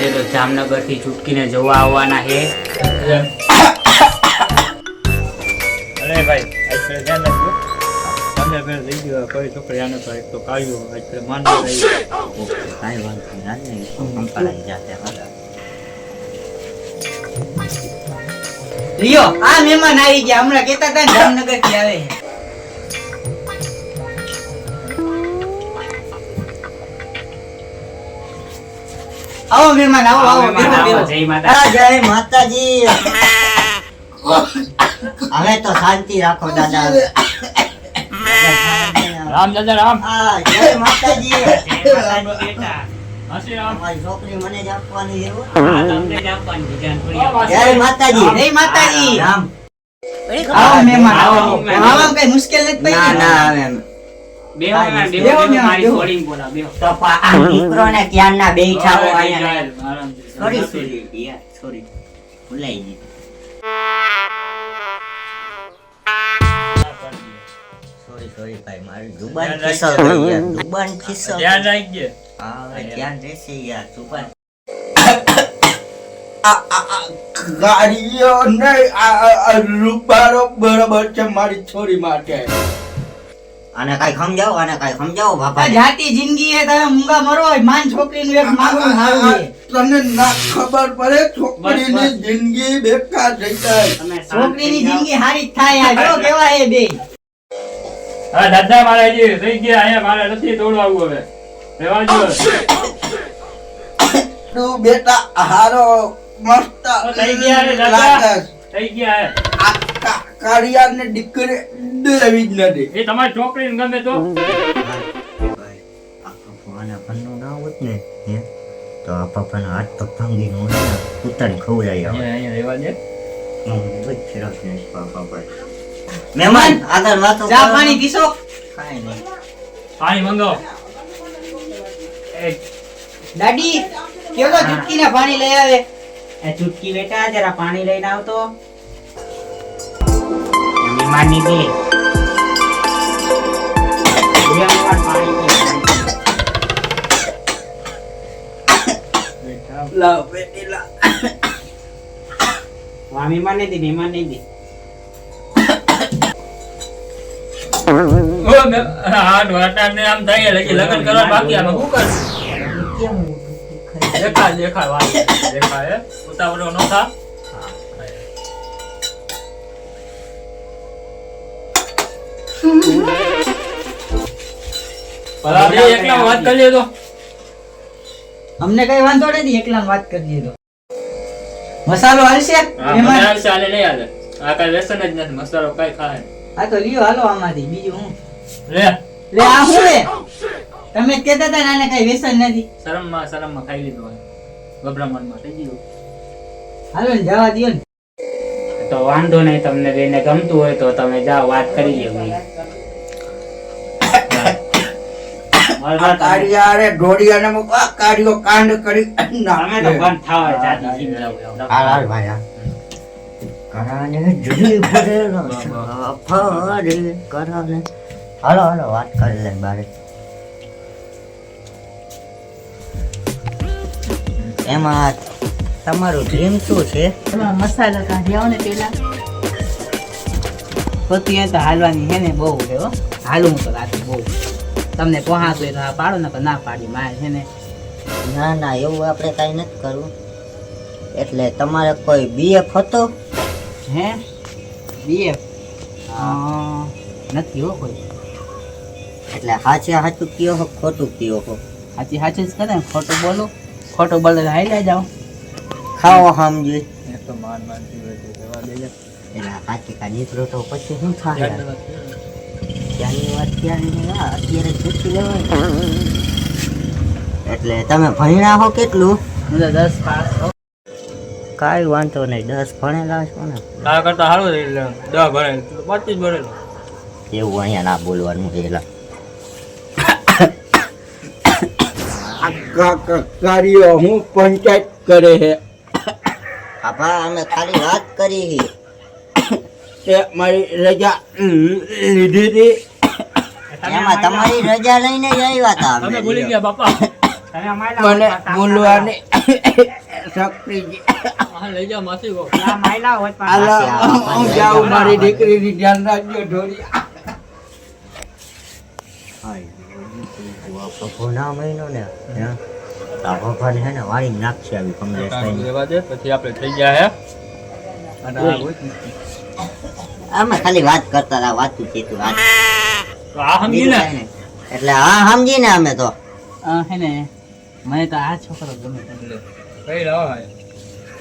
આજે તો જામનગર થી છૂટકીને જોવા આવવાના છે. અરે ભાઈ આજે ધ્યાન રાખજો. તમને પેલા લઈ ગયો કોઈ છોકરી આને તો એક તો કાઢ્યો આજે માનવા રહી. કાંઈ વાંધો નહીં કંપલાઈ જાતે હાલા. લિયો આ મહેમાન આવી ગયા હમણાં કેતા હતા જામનગર થી આવે છે. આવો મહેમાન આવો આવો બેહો બેહો. જય માતા. જય માતાજી. હવે તો શાંતિ રાખો દાદા. રામ દાદા રામ. જય માતાજી. બેટા હસી રામ. મારી છોકરી મને જ આપવાની છે હો. તમને જ આપવાની બીજાને થોડી આપવાની. જય માતાજી. જય માતાજી. રામ. આવો મહેમાન આવો. આવો કઈ મુશ્કેલ નથી પડી. ના ના હવે બેહો ને, બેહો, બેહો ને, બેહો, મારી બેહો. છોડીને બોલાવો, બેહો. તો આ દીકરોને ક્યારના બેઠા હો અહીંયા. આરામથી. સોરી સોરી યાર સોરી ભૂલાઈ ગઈ. સોરી સોરી ભાઈ મારી જુબાન ફિસલ ગઈ યાર જુબાન ફિસલ. ધ્યાન રાખજે. હા હવે ધ્યાન રહેશે યાર જુબાન. ગાડીઓ નહીં રૂપારો બરાબર છે મારી છોરી માટે. આને કાઈ સમજાવો બાપા. આ જાતી જિંદગી હે તમે મૂંગા મરો માન છોકરીનું એક માગું હારું છે. તને ના ખબર પડે છોકરીની જિંદગી બેકાર થઈ જાય. તમે છોકરીની જિંદગી હારી જ થાય આ જો કેવા હે બે. હા દાદા મારા જે થઈ ગયા અહીંયા મારે નથી દોડવાનું હવે. રહેવા દો. તું બેટા હારો મસ્ત થઈ ગયા રે દાદા. લાગે. થઈ ગયા હે. આ કાળિયાને દીકરી દેવી જ નથી. એ તમારી છોકરીને ગમે તો ભાઈ આ પપ્પાના પન્નું ના હોત ને હે તો આ પપ્પાના હાથ પગ ભાંગી નો ને કૂતરાને ખવડાવી આવે. અહીંયા રહેવા દે. હું બહુ ફેરસ ને પપ્પા. મહેમાન આગળ વાતો ચા કરો. પાણી પીશો? કાંઈ નહીં. પાણી મંગાવો. દાદી કયો તો ચૂટકીને પાણી લઈ આવે. એ ચૂટકી બેટા જરા પાણી લઈને આવતો. મહેમાનની દે. બે વાર પાણી પી. લાવ બેટી લાવ. આ મહેમાનને દે, મહેમાનને દે. હા વાટાને આમ થાય લગી લગન કરવા બાકી આમાં શું કર દેખાય વાત દેખાય ઉતાવળો ન થા. આપણે એકલા વાત કરીએ તો અમને કઈ વાંધો નથી એકલાને વાત કરી દીધો. મસાલો હાલશે હા મહેમાન? મને ચાલે નહીં હાલે. આ કઈ વ્યસન જ નથી મસાલો કઈ ખાય આ તો લ્યો હાલો આમાંથી બીજું હું. લે લે આ હું લે તમે જ કહેતા હતા ને આને કઈ વ્યસન નથી. શરમમાં ખાઈ લીધું હોય ગભરામણમાં થઈ ગયું. હાલો ને જવા દ્યો ને. તો વાંધો નહીં, તમને બેને ગમતું હોય તો તમે જાઓ વાત કરી લ્યો. આ કાળિયારે ઢોળિયાને મૂકવા કાળિયો કાંડ કરી તમે તો નાખે. બંધ થાવ જાતી જિંદગી. હાલ ભાઈ હા. કરાને જુદી ભરેલો ફરે કરાને. હાલો હાલો વાત કરી લે બારે. એમાં તમારું ડ્રીમ શું છે? એમાં મસાલા કાઢી આવો ને પેલા ખોટી તો હાલવાની છે ને બહુ છે હો. હાલું હું તો રાતે બહુ તમને પહોંચાતું હોય તો હા પાડો ને ના પાડી મારે છે ને. ના ના એવું આપણે કાંઈ નથી કરવું. એટલે તમારે કોઈ બીએફ હતો? હે બીએફ નથી હો કોઈ. એટલે હાચે હાચું કયો હો ખોટું કયો હો? સાચી સાચું જ કરે ને ખોટું બોલો તો હાલ્યા જાઓ. ખાઓ સમજી. એક તો માન માનતી હોય છે જવા દેજે. એટલે હાચી કા નીકળો તો પછી શું થાય? ત્યાંની વાત ત્યારે ને આ અત્યારે પૂછી લેવાય. એટલે તમે ભણ્યા હો કેટલું? હું તો 10 પાસ. કાંઈ વાંધો નહીં 10 ભણેલા છો ને. તારા કરતા સારું છે એટલે 10 ભણે 25 ભણેલો. એવું અહીંયા ના બોલવાનું છે એલા. કાળિયો હું પંચાયત કરે છે. બાપા અમે ખાલી વાત કરી છે. તે મારી રજા લીધી હતી. એમાં તમારી રજા લઈને જ આવ્યા હતા તમે અમે. ભૂલી ગયા બાપા. તમે માયલા મને હોત પણ બોલવાની શક્તિ છે. હા લઈ જાઓ માસી કહો આ માયલા હોત પણ હાલો, હું જાઉં, મારી દીકરીની ધ્યાન રાખજો થોડી. ભગવાના મહિનો ને હે? તો આ ભગવાન છે ને વાળી નાખશે આવી કમલેશભાઈ લેવા દે પછી આપણે થઈ ગયા હે અને આ હોય ને. આમાં ખાલી વાત કરતા હતા વાતું ચેતું વાત તો આ સમજી ને એટલે હા સમજી ને અમે તો હે ને મને તો આ છોકરો ગમે છે. કઈ લાવો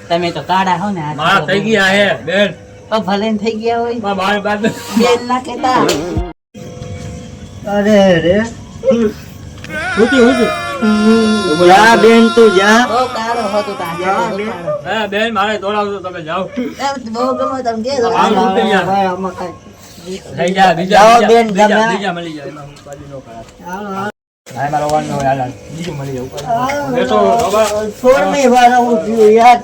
તમે તો કાળા હો ને આ મારા છોકરો થઈ ગમે. ગયા હે બેન તો ભલે ને થઈ ગયા હોય મારા બાર બેન ના કેતા અરે રે હુતી જા બેન તું જા બહુ કાળો હતો તાજે હે બેન મારે દોડાવજો તમે જાઓ બહુ ગમે તમે કે હાલો, ઉતરી જા. ભાઈ, આમાં કાંઈ થઈ ગયા જાઓ બીજા બેન, બીજા તમે. બીજા મળી જાય એમાં હું બાજુ નો કરાય હા મારો વાન નો હાલ બીજું મળી જાય ઉપર એ તો બાબા છોડની વાર હું થયું યાર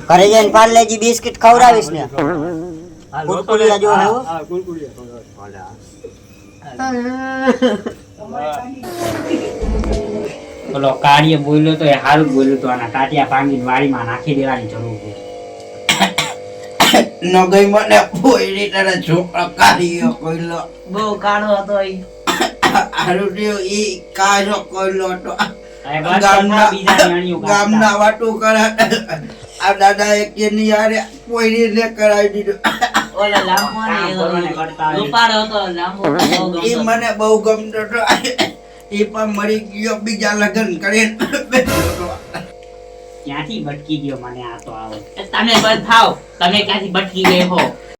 ઘરે જઈને પાર્લેજી બિસ્કિટ ખવડાવીશ ને કુરકુરિયા જો હે હો. હા કુરકુરિયા પેલો કાર્ય બોલ્યો તો એ સારું બોલ્યું તો આના ટાટિયા ભાંગીને વાડીમાં નાખી દેવાની જરૂર છે. ન ગઈ મને પોયરી તારા છોકરા કાઢીયો કોઈલો. બહુ કાળો હતો ઈ હારું થયું, ઈ કાઢો કોઈલો હતો. હવે બસ ગામના બીજા નિયાણીઓ કાઢતા. ગામના વાતું કરે. આ દાદા એક ની યારે પોયરીને કરાવી દીધું. ઓલો લાંબો કામ કરવાને કરતા ને હોય. રૂપાળો હતો લાંબો બહુ ગમતો ઈ મને બહુ ગમતો હતો. ઈ પણ મરી ગયો, બીજા લગ્ન કરીને બેઠો હતો. ક્યાંથી ભટકી ગયો મને આ તો આવો તમે બંધ થાવ તમે ક્યાંથી ભટકી ગઈ હો